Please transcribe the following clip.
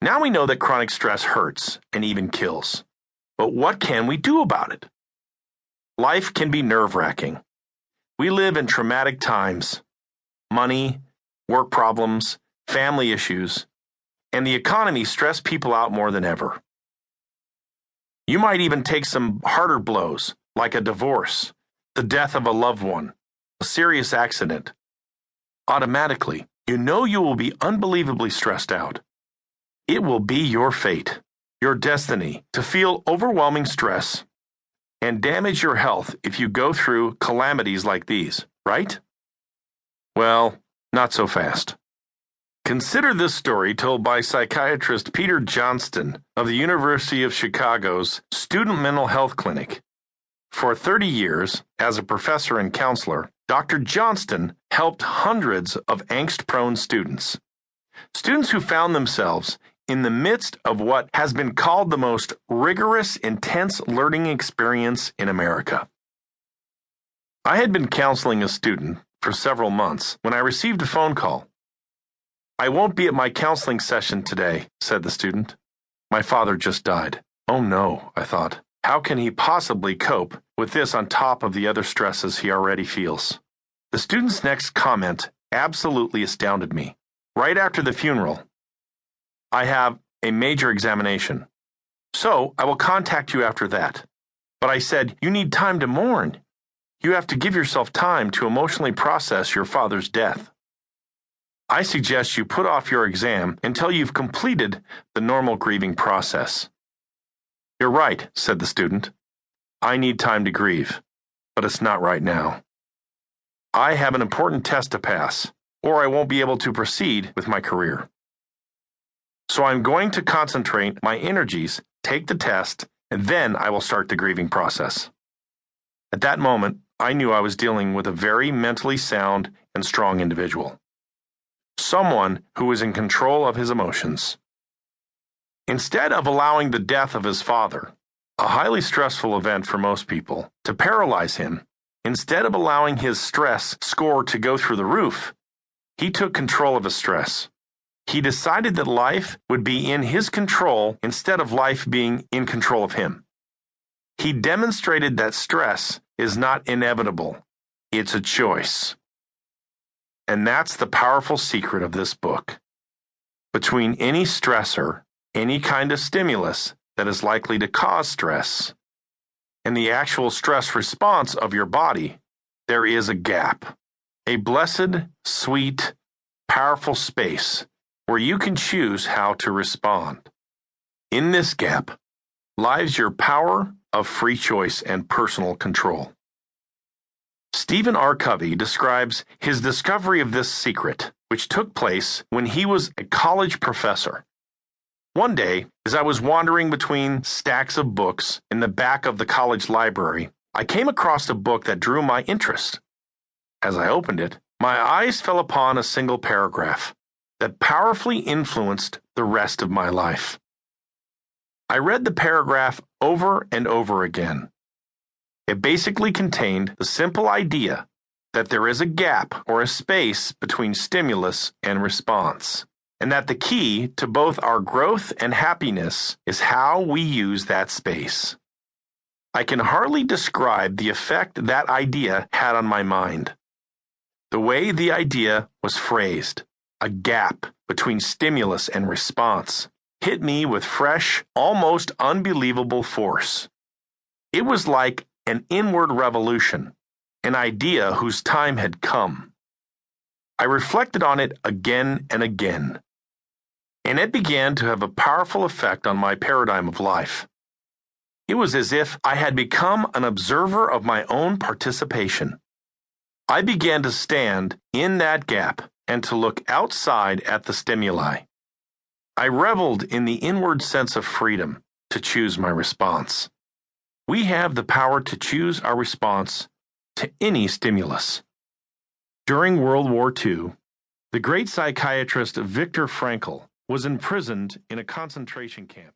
Now we know that chronic stress hurts and even kills. But what can we do about it? Life can be nerve-wracking. We live in traumatic times. Money, work problems, family issues, and the economy stress people out more than ever. You might even take some harder blows, like a divorce, the death of a loved one, a serious accident. Automatically, you know you will be unbelievably stressed out. It will be your fate, your destiny, to feel overwhelming stress and damage your health if you go through calamities like these, right? Well, not so fast. Consider this story told by psychiatrist Peter Johnston of the University of Chicago's Student Mental Health Clinic. For 30 years, as a professor and counselor, Dr. Johnston helped hundreds of angst-prone students. Students who found themselves in the midst of what has been called the most rigorous, intense learning experience in America. I had been counseling a student for several months when I received a phone call. "I won't be at my counseling session today," said the student. "My father just died." Oh no, I thought. How can he possibly cope with this on top of the other stresses he already feels? The student's next comment absolutely astounded me. Right after the funeral, "I have a major examination, so I will contact you after that." But I said, "You need time to mourn. You have to give yourself time to emotionally process your father's death. I suggest you put off your exam until you've completed the normal grieving process." "You're right," said the student. "I need time to grieve, but it's not right now. I have an important test to pass, or I won't be able to proceed with my career. So I'm going to concentrate my energies, take the test, and then I will start the grieving process." At that moment, I knew I was dealing with a very mentally sound and strong individual. Someone who was in control of his emotions. Instead of allowing the death of his father, a highly stressful event for most people, to paralyze him, instead of allowing his stress score to go through the roof, he took control of his stress. He decided that life would be in his control instead of life being in control of him. He demonstrated that stress is not inevitable. It's a choice. And that's the powerful secret of this book. Between any stressor, any kind of stimulus that is likely to cause stress, and the actual stress response of your body, there is a gap. A blessed, sweet, powerful space where you can choose how to respond. In this gap lies your power of free choice and personal control. Stephen R. Covey describes his discovery of this secret, which took place when he was a college professor. One day, as I was wandering between stacks of books in the back of the college library, I came across a book that drew my interest. As I opened it, my eyes fell upon a single paragraph that powerfully influenced the rest of my life. I read the paragraph over and over again. It basically contained the simple idea that there is a gap or a space between stimulus and response, and that the key to both our growth and happiness is how we use that space. I can hardly describe the effect that idea had on my mind. The way the idea was phrased, a gap between stimulus and response, hit me with fresh, almost unbelievable force. It was like an inward revolution, an idea whose time had come. I reflected on it again and again, and it began to have a powerful effect on my paradigm of life. It was as if I had become an observer of my own participation. I began to stand in that gap and to look outside at the stimuli. I reveled in the inward sense of freedom to choose my response. We have the power to choose our response to any stimulus. During World War II, the great psychiatrist Viktor Frankl was imprisoned in a concentration camp.